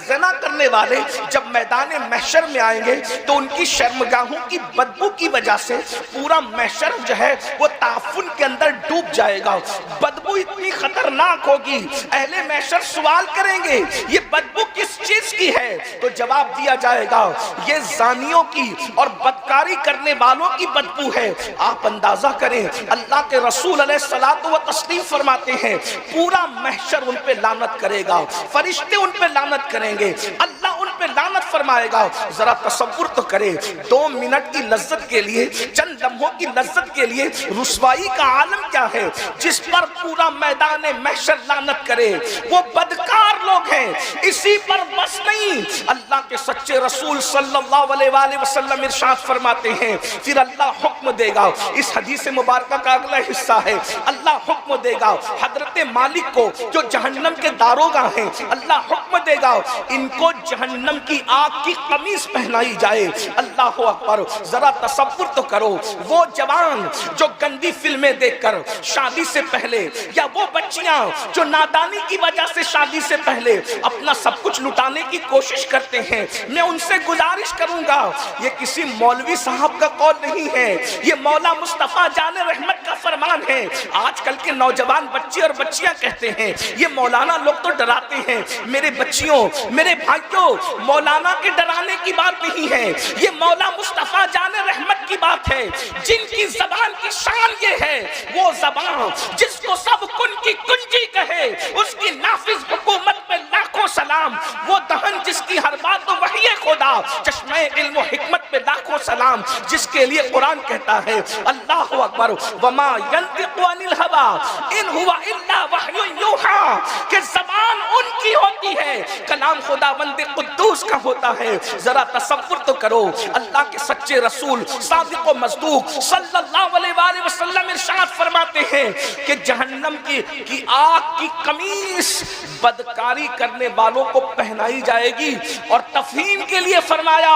زنا کرنے والے جب میدان محشر میں آئیں گے تو ان کی شرمگاہوں کی بدبو کی وجہ سے پورا محشر جو ہے وہ تعفن کے اندر ڈوب جائے گا. بدبو اتنی خطرناک ہوگی, اہل محشر سوال کریں گے یہ بدبو کس چیز کی ہے؟ تو جواب دیا جائے گا یہ زانیوں کی اور بدکاری کرنے والوں کی بدبو ہے. آپ اندازہ کریں, اللہ کے رسول علیہ الصلوۃ والتسلیم فرماتے ہیں پورا محشر ان پہ لعنت کرے گا, فرشتے ان پہ لعنت کریں گے, اللہ ان پہ لعنت فرمائے گا. ذرا تصور تو کرے, 2 منٹ کی لذت کے لیے, چند لمحوں کی لذت کے لیے رسوائی کا عالم کیا ہے جس پر پورا میدان محشر لعنت کرے. وہ بدکار لوگ ہیں. اسی پر بس نہیں, اللہ کے سچے رسول صلی اللہ علیہ وآلہ وسلم ارشاد فرماتے ہیں پھر اللہ حکم دے گا. اس حدیث مبارکہ کا اگلا حصہ ہے, اللہ حکم دے گا حضرت مالک کو جو جہنم کے داروغہ ہیں, اللہ حکم دے گا ان کو جہنم کی آگ کی قمیص پہنائی جائے. اللہ اکبر. ذرا تصور تو کرو, وہ جوان جو گندی فلمیں دیکھ کر شادی سے پہلے, یا وہ بچیاں جو نادانی کی وجہ سے شادی سے پہلے اپنا سب کچھ لٹانے کی کوشش کرتے ہیں, میں ان سے گزارش کروں گا یہ کسی مولوی صاحب کا قول نہیں ہے, یہ مولا مصطفیٰ جان رحمت کا فرمان ہے. آج کل کے نوجوان بچے اور بچیاں کہتے ہیں یہ مولانا لوگ تو ڈراتے ہیں. میرے بچیوں, میرے بھائیوں, مولانا کے ڈرانے کی بات نہیں ہے, یہ مولا مصطفیٰ جان رحمت کی بات ہے. جن کی زبان کی شان یہ ہے, وہ زبان جس کو سب کن کی کنجی کہے, اس کی نافذ حکومت پہ لاکھوں سلام. وہ دہن جس کی ہر بات تو وحی خدا, چشمہ علم و حکمت پہ لاکھوں سلام, جس کے لیے قرآن کہتا ہے اللہ اکبر وما ينطق عن الهوى ان هو الا وحی یوحی, کہ زبان ان کی ہوتی ہے, کلام خداوند قدوس کا ہوتا ہے. ذرا تصور تو کرو, اللہ کے سچے رسول صادق و مصدوق صلی اللہ علیہ وآلہ وسلم ارشاد فرماتے ہیں کہ جہنم کی آگ کی قمیص بدکاری کرنے والوں کو پہنائی جائے گی. اور تفہیم کے لیے فرمایا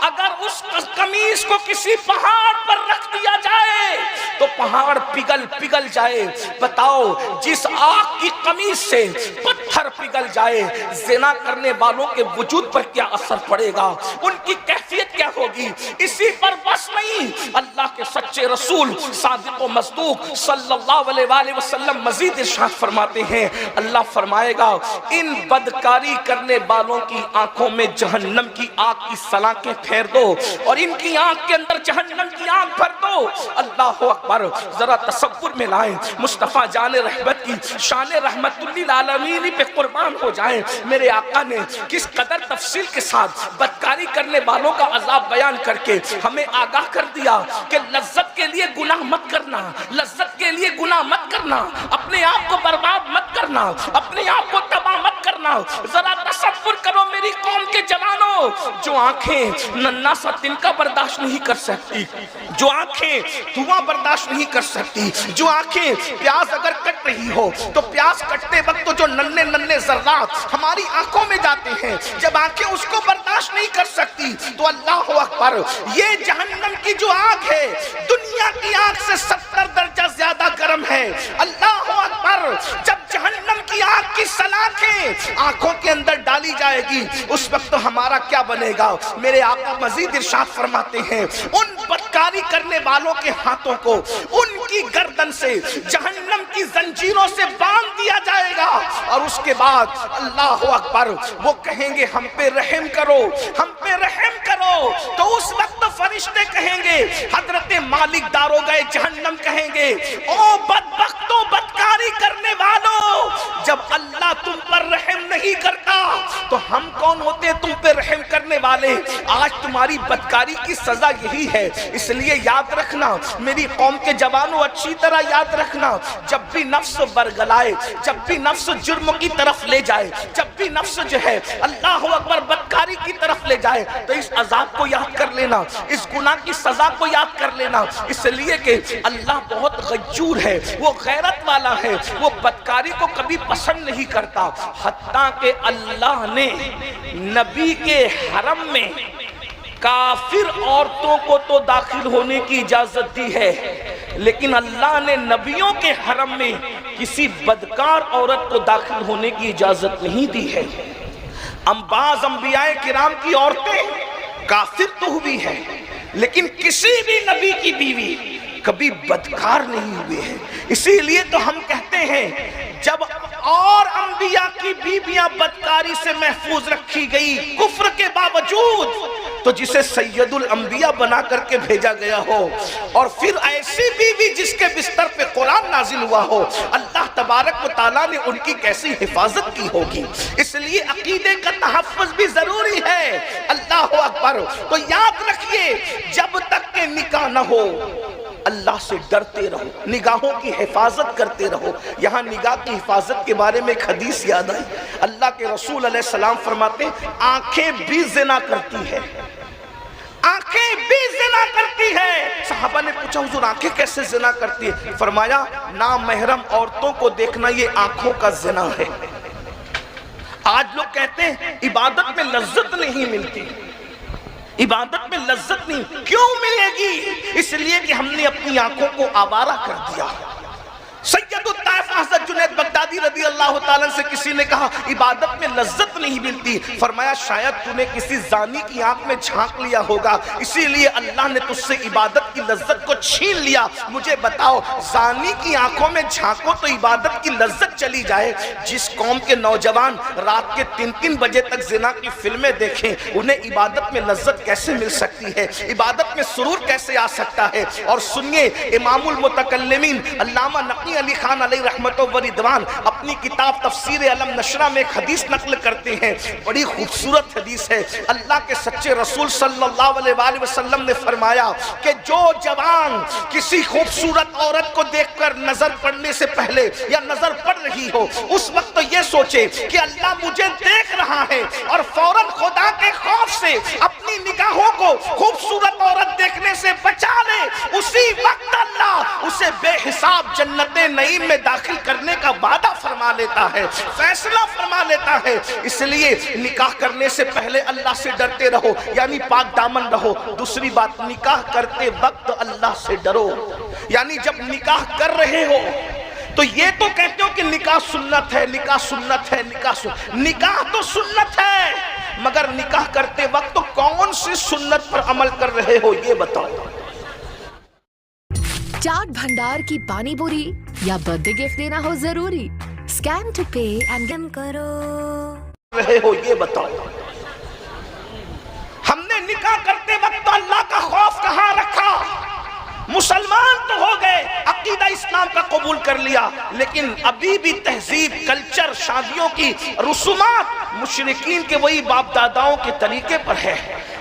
اگر اس قمیص کو کسی پہاڑ پر رکھ دیا جائے تو پہاڑ پگھل جائے. بتاؤ جس آگ کی قمیص سے پتھر پگھل جائے, زنا کرنے والوں کے وجود پر کیا اثر پڑے گا, ان کی کیفیت کیا ہوگی. اسی پر بس نہیں, اللہ کے سچے رسول صادق و مصدوق صلی اللہ علیہ وآلہ وسلم مزید ارشاد فرماتے ہیں, اللہ فرمائے گا ان بدکاری کرنے والوں کی آنکھوں میں جہنم کی آگ کی سلاخیں پھیر دو اور ان کی آنکھ کے اندر جہنم کی آگ بھر دو. اللہ اکبر. ذرا تصور میں لائیں, مصطفیٰ جان رحمت کی شان رحمت للعالمین پہ قربان ہو جائیں. میرے آقا نے کس قدر تفصیل کے ساتھ بدکاری کرنے والوں کا عذاب بیان کر کے ہمیں آگاہ کر دیا کہ لذت کے لیے گناہ مت کرنا, لذت کے لیے گناہ مت کرنا, اپنے آپ کو برباد مت کرنا, اپنے آپ کو تباہ مت کرنا. ذرا تصور کرو میری قوم کے جوانوں, جو آنکھیں ننھا سا تنکا برداشت نہیں کر سکتی, جو آنکھیں دھواں برداشت نہیں کر سکتی, جو آنکھیں پیاز اگر کٹ رہی ہو تو پیاز کٹتے وقت جو ننھے ذرات ہماری آنکھوں میں جاتے ہیں, جب آنکھیں اس کو برداشت نہیں کر سکتی تو اللہ اکبر, یہ جہنم کی جو آگ ہے دنیا کی آگ سے 70 درجہ زیادہ گرم ہے. اللہ اکبر. جب جہنم کی آگ کی سلاخیں آنکھوں کے اندر ڈالی جائے گی اس وقت ہمارا کیا بنے گا. میرے آقا مزید ارشاد فرماتے ہیں ان بدکاری کرنے والوں کے ہاتھوں کو ان کی گردن سے جہنم کی زنجیروں سے باندھ دیا جائے گا, اور اس کے بعد اللہ اکبر وہ کہیں گے ہم پہ رحم کرو, ہم پہ رحم کرو. تو اس وقت فرشتے کہیں گے, حضرت مالک داروغہ جہنم کہیں گے او بدبختوں, بدکاری کرنے والوں, جب اللہ تم پر رحم نہیں کرتا تو ہم کون ہوتے تم پہ رحم کرنے والے. آج تمہاری بدکاری کی سزا یہی ہے. اس لیے یاد رکھنا میری قوم کے جوانوں, اچھی طرح یاد رکھنا, جب بھی نفس برگلائے, جب بھی نفس جرم کی طرف لے جائے, جب بھی نفس جو ہے اللہ اکبر بدکاری کی طرف لے جائے تو اس عذاب کو یاد کر لینا, اس گناہ کی سزا کو یاد کر لینا. اس لیے کہ اللہ بہت غیور ہے, وہ غیرت والا ہے, وہ بدکاری کو کبھی پسند نہیں کرتا. حتیٰ کہ اللہ نے نبی کے حرم میں کافر عورتوں کو تو داخل ہونے کی اجازت دی ہے, لیکن اللہ نے نبیوں کے حرم میں کسی بدکار عورت کو داخل ہونے کی اجازت نہیں دی ہے. بعض انبیاء کرام کی عورتیں کافر تو ہوئی ہیں لیکن کسی بھی نبی کی بیوی کبھی بدکار نہیں ہوئے ہیں. اسی لیے تو ہم کہتے ہیں جب اور انبیاء کی بیویاں بدکاری سے محفوظ رکھی گئی کفر کے باوجود، تو جسے سید الانبیاء بنا کر کے بھیجا گیا ہو اور پھر ایسی بیوی جس کے بستر پہ قرآن نازل ہوا ہو، اللہ تبارک و تعالیٰ نے ان کی کیسی حفاظت کی ہوگی. اس لیے عقیدے کا تحفظ بھی ضروری ہے. اللہ اکبر. تو یاد رکھیے جب تک کہ نکاح نہ ہو اللہ سے ڈرتے رہو، نگاہوں کی حفاظت کرتے رہو. یہاں نگاہ کی حفاظت کے بارے میں ایک حدیث یاد آئی. اللہ کے رسول علیہ السلام فرماتے ہیں آنکھیں بھی زنا کرتی ہے، آنکھیں بھی زنا کرتی ہے. صحابہ نے پوچھا حضور آنکھیں کیسے زنا کرتی ہے؟ فرمایا نامحرم عورتوں کو دیکھنا یہ آنکھوں کا زنا ہے. آج لوگ کہتے ہیں عبادت میں لذت نہیں ملتی، عبادت میں لذت نہیں. کیوں ملے گی؟ اس لیے کہ ہم نے اپنی آنکھوں کو آوارہ کر دیا. سید الطائف حضرت جنید بغدادی رضی اللہ تعالیٰ سے کسی نے کہا عبادت میں لذت نہیں ملتی. فرمایا شاید تو نے کسی زانی کی آنکھ میں جھانک لیا ہوگا، اسی لیے اللہ نے تجھ سے عبادت کی لذت کو چھین لیا. مجھے بتاؤ زانی کی آنکھوں میں جھانکو تو عبادت کی لذت چلی جائے. جس قوم کے نوجوان رات کے 3 بجے تک زنا کی فلمیں دیکھیں انہیں عبادت میں لذت کیسے مل سکتی ہے؟ عبادت میں سرور کیسے آ سکتا ہے؟ اور سنیے امام المتکلمین علامہ نقی علی خان علیہ رحمت و رضوان اپنی کتاب تفسیر علم نشرہ میں ایک حدیث نقل کرتے ہیں، بڑی خوبصورت حدیث ہے. اللہ کے سچے رسول صلی اللہ علیہ وآلہ وسلم نے فرمایا کہ جو جوان کسی خوبصورت عورت کو دیکھ کر نظر پڑنے سے پہلے یا نظر پڑ رہی ہو اس وقت تو یہ سوچے کہ اللہ مجھے دیکھ رہا ہے اور فوراً خدا کے خوف سے اپنی نگاہوں کو خوبصورت عورت دیکھنے سے بچا لے، اسی وقت اللہ اسے بے حساب جنت نعیم میں داخل کرنے کا وعدہ فرما لیتا ہے، فیصلہ فرما لیتا ہے. اس لیے نکاح کرنے سے پہلے اللہ سے ڈرتے رہو، یعنی پاک دامن رہو. دوسری بات نکاح کرتے وقت اللہ سے ڈرو. یعنی جب نکاح کر رہے ہو تو یہ تو کہتے ہو کہ نکاح سنت ہے، نکاح سنت ہے، نکاح تو سنت ہے، مگر نکاح کرتے وقت تو کون سی سنت پر عمل کر رہے ہو یہ بتاؤ. چاٹ بھنڈار کی پانی پوری یا برتھ ڈے گفٹ دینا ہو ضروری، اسکین ٹو پے اینڈ گن کرو رہے ہو یہ بتاؤ. ہم نے نکاح کرتے وقت تو اللہ کا خوف کہاں رکھا؟ مسلمان تو ہو گئے، عقیدہ اسلام کا قبول کر لیا، لیکن ابھی بھی تہذیب کلچر شادیوں کی رسومات مشرکین کے وہی باپ داداؤں کے طریقے پر ہے.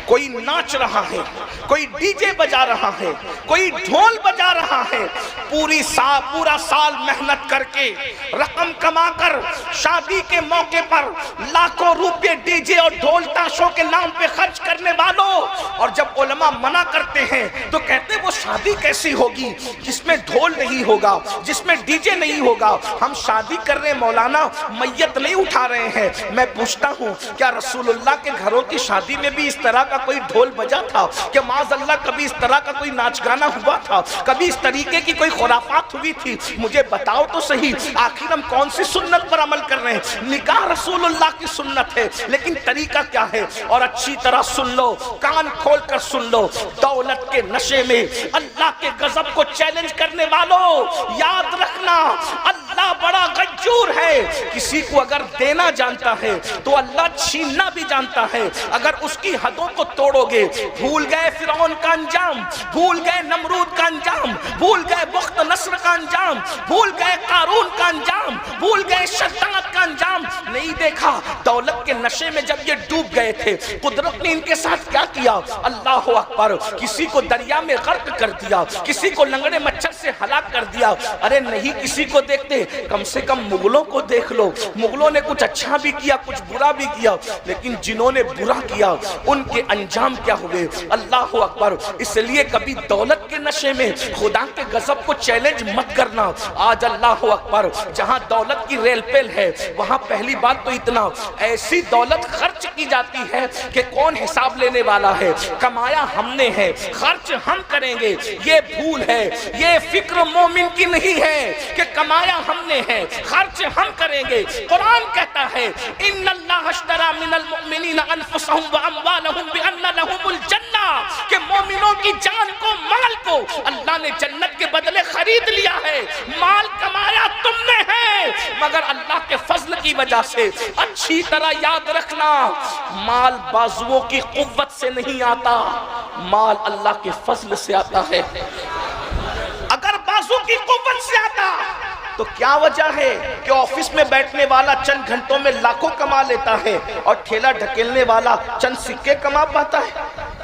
کوئی ناچ رہا ہے، کوئی ڈی جے بجا رہا ہے، کوئی ڈھول بجا رہا ہے. پورا سال محنت کر کے رقم کما کر شادی کے موقع پر لاکھوں روپے ڈی جے اور ڈھول تاشوں کے نام پہ خرچ کرنے والوں. اور جب علماء منع کرتے ہیں تو کہتے ہیں وہ شادی کیسی ہوگی جس میں ڈھول نہیں ہوگا، جس میں ڈی جے نہیں ہوگا. ہم شادی کر رہے ہیں مولانا، میت نہیں اٹھا رہے ہیں. میں پوچھتا ہوں کیا رسول اللہ کے گھروں کی شادی میں بھی اس طرح کا کوئی ڈھول بجا تھا؟ کہ معاذ اللہ کبھی اس طرح کا کوئی ناچ گانا ہوا تھا؟ کبھی اس طریقے کی کوئی خرافات ہوئی تھی؟ مجھے بتاؤ تو صحیح. آخر ہم کون سی سنت پر عمل کر رہے ہیں؟ نکاح رسول اللہ کی سنت ہے، لیکن طریقہ کیا ہے؟ اور اچھی طرح سن لو، کان کھول کر سن لو. دولت کے نشے میں اللہ کے غضب کو چیلنج کرنے والوں یاد رکھنا اللہ بڑا غیور ہے. کسی کو اگر دینا جانتا ہے تو اللہ چھیننا بھی جانتا ہے. اگر اس کی حدوں کو توڑو گے، بھول گئے فرعون کا انجام، بھول گئے نمرود کا انجام، بھول گئے بخت نصر کا انجام، بھول گئے قارون کا انجام، بھول گئے شداد کا انجام. نہیں دیکھا دولت کے نشے میں جب یہ ڈوب گئے تھے قدرت نے ان کے ساتھ کیا کیا؟ اللہ اکبر. کسی کو دریا میں غرق کر دیا، کسی کو لنگڑے مچھر سے ہلاک کر دیا. ارے نہیں کسی کو دیکھتے، کم سے کم مغلوں کو دیکھ لو. مغلوں نے کچھ اچھا بھی کیا کچھ برا بھی کیا، لیکن جنہوں نے برا کیا ان کے انجام کیا ہوئے؟ اللہ اکبر. اس لیے کبھی دولت کے نشے میں خدا کے غضب کو چیلنج مت کرنا. آج اللہ اکبر جہاں دولت کی ریل پیل ہے وہاں پہلی بات تو اتنا ایسی دولت خرچ کی جاتی ہے کہ کون حساب لینے والا ہے؟ کمایا ہم نے ہے، خرچ ہم کریں گے. یہ بھول ہے، یہ فکر مومن کی نہیں ہے کہ کمایا لایا ہم نے ہے، خرچ ہم کریں گے۔ قرآن کہتا ہے ان اللہ اشتری من المؤمنین انفسهم واموالهم بان لهم الجنہ، کہ مومنوں کی جان کو مال کو اللہ نے جنت کے بدلے خرید لیا ہے۔ مال کمایا تم نے ہے مگر اللہ کے فضل کی وجہ سے۔ اچھی طرح یاد رکھنا، مال بازوؤں کی قوت سے نہیں آتا، مال اللہ کے فضل سے آتا ہے۔ اگر بازو کی قوت سے آتا تو کیا وجہ ہے کہ آفس میں بیٹھنے والا چند گھنٹوں میں لاکھوں کما لیتا ہے اور ٹھیلا ڈھکیلنے والا چند سکے کما پاتا ہے؟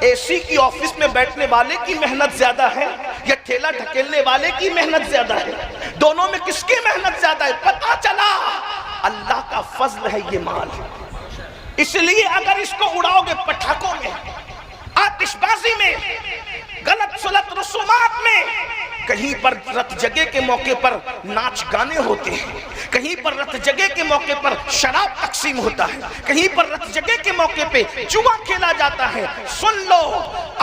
اے سی کی آفس میں بیٹھنے والے کی محنت زیادہ ہے یا ٹھیلا ڈھکیلنے والے کی محنت زیادہ ہے؟ دونوں میں کس کی محنت زیادہ ہے؟ پتہ چلا اللہ کا فضل ہے یہ مال۔ اس لیے اگر اس کو اڑاؤ گے پٹاخوں میں، آتش بازی میں، غلط سلط رسومات میں، کہیں پر رت جگہ کے موقع پر ناچ گانے ہوتے ہیں، کہیں پر رت جگہ کے موقع پر شراب تقسیم ہوتا ہے، کہیں پر رت جگہ کے موقع پہ جوا کھیلا جاتا ہے۔ سن لو،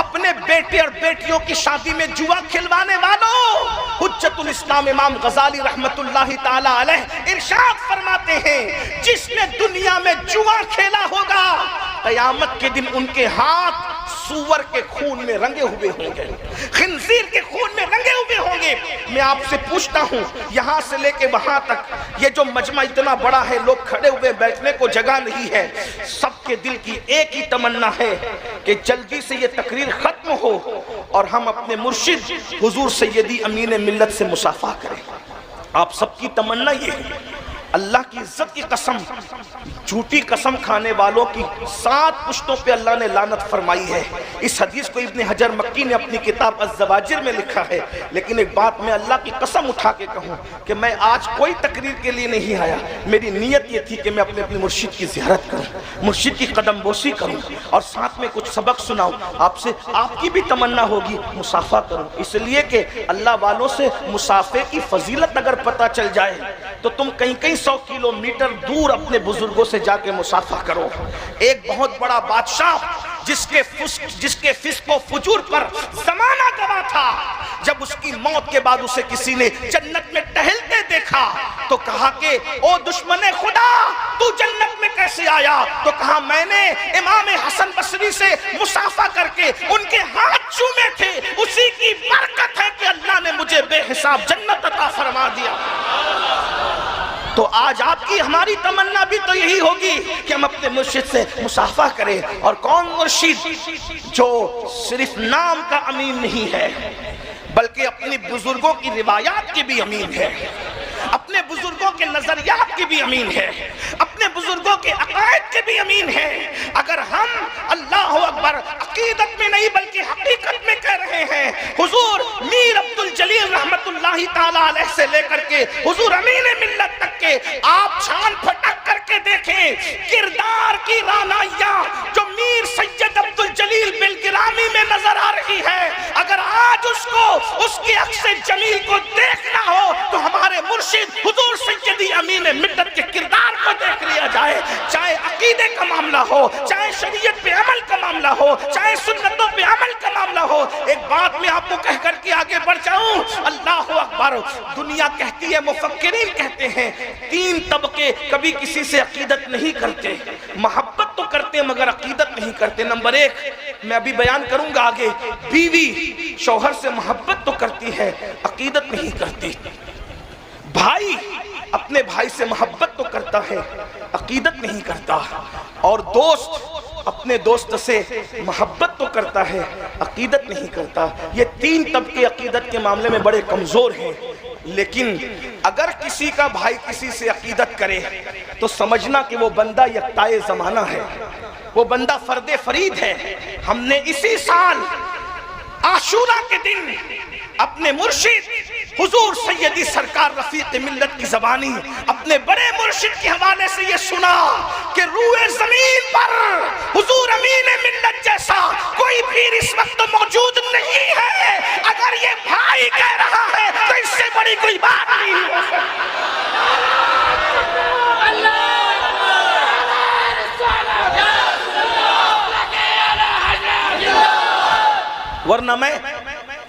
اپنے بیٹے اور بیٹیوں کی شادی میں جوا کھلوانے والوں، حجت الاسلام امام غزالی رحمت اللہ تعالی علیہ ارشاد فرماتے ہیں جس نے دنیا میں جوا کھیلا ہوگا قیامت کے دن ان کے ہاتھ سور کے خون میں رنگے ہوئے ہوں گے، خنزیر کے خون میں رنگے ہوئے ہوں گے۔ میں آپ سے پوچھتا ہوں، یہاں سے لے کے وہاں تک یہ جو مجمع اتنا بڑا ہے، لوگ کھڑے ہوئے بیٹھنے کو جگہ نہیں ہے، سب کے دل کی ایک ہی تمنا ہے کہ جلدی سے یہ تقریر ختم ہو اور ہم اپنے مرشد حضور سیدی امین ملت سے مصافحہ کریں۔ آپ سب کی تمنا یہ ہے۔ اللہ کی عزت کی قسم، جھوٹی قسم کھانے والوں کی 7 پشتوں پہ اللہ نے لعنت فرمائی ہے۔ اس حدیث کو ابن حجر مکی نے اپنی کتاب الزواجر میں لکھا ہے۔ لیکن ایک بات میں اللہ کی قسم اٹھا کے کہوں کہ میں آج کوئی تقریر کے لیے نہیں آیا، میری نیت یہ تھی کہ میں اپنے مرشد کی زیارت کروں، مرشد کی قدم بوسی کروں اور ساتھ میں کچھ سبق سناؤں۔ آپ سے آپ کی بھی تمنا ہوگی مصافحہ کروں، اس لیے کہ اللہ والوں سے مصافحے کی فضیلت اگر پتہ چل جائے تو تم کہیں 100 کلومیٹر دور اپنے بزرگوں سے جا کے مصافحہ کرو۔ ایک بہت بڑا بادشاہ جس کے فسق و فجور پر زمانہ گواہ تھا، جب اس کی موت کے بعد اسے کسی نے جنت میں ٹہلتے دیکھا تو کہا کہ او دشمن خدا تو جنت میں کیسے آیا؟ تو کہا میں نے امام حسن بصری سے مصافحہ کر کے ان کے ہاتھ چومے تھے، اسی کی برکت ہے کہ اللہ نے مجھے بے حساب جنت عطا فرما دیا۔ تو آج آپ کی ہماری تمنا بھی تو یہی ہوگی کہ ہم اپنے مرشد سے مصافحہ کریں۔ اور کون مرشد جو صرف نام کا امین نہیں ہے بلکہ اپنی بزرگوں کی روایات کی بھی امین ہے، اپنے بزرگوں کے نظریات کی بھی امین ہے، اپنے بزرگوں کے عقائد کے بھی امین ہے۔ اگر ہم اللہ اکبر عقیدت میں نہیں بلکہ حقیقت میں کہہ رہے ہیں، حضور میر عبد الجلیل رحمت اللہ تعالی علیہ سے لے کر کے حضور امین ملت تک کے آپ چھان پھٹک کر کے دیکھیں کردار کی رانائیاں جو میر سید عبد الجلیل بالگرامی میں نظر آ رہی ہے، اگر آج اس کو اس کی عکس جمیل کو دیکھنا ہو تو ہمارے مرشد حضور سیدی امین ملت کے کردار کو دیکھ لیا جائے۔ چاہے عقیدے کا معاملہ ہو، چاہے شریعت پہ عمل کا معاملہ ہو، چاہے سنتوں پہ عمل کا معاملہ ہو۔ ایک بات میں آپ کو کہہ کر کے آگے بڑھ جاؤں، اللہ اکبر، دنیا کہتی ہے، مفکرین کہتے ہیں 3 طبقے کبھی کسی سے عقیدت نہیں کرتے، محبت تو کرتے مگر عقیدت نہیں کرتے۔ نمبر 1 میں ابھی بیان کروں گا آگے، بیوی شوہر سے محبت تو کرتی ہے عقیدت نہیں کرتی، بھائی اپنے بھائی سے محبت تو کرتا ہے عقیدت نہیں کرتا، اور دوست اپنے دوست سے محبت تو کرتا ہے عقیدت نہیں کرتا۔ یہ 3 طبقے عقیدت کے معاملے میں بڑے کمزور ہیں۔ لیکن اگر کسی کا بھائی کسی سے عقیدت کرے تو سمجھنا کہ وہ بندہ یکتائے زمانہ ہے، وہ بندہ فرد فرید ہے۔ ہم نے اسی سال عاشورہ کے دن اپنے مرشد حضور سیدی سرکار رفیق ملت کی زبانی اپنے بڑے مرشد کے حوالے سے یہ سنا کہ روئے زمین پر حضور امین ملت جیسا کوئی پیر اس وقت موجود نہیں ہے۔ اگر یہ بھائی کہہ رہا ہے تو اس سے بڑی کوئی بات نہیں ہو سکتی۔ ورنہ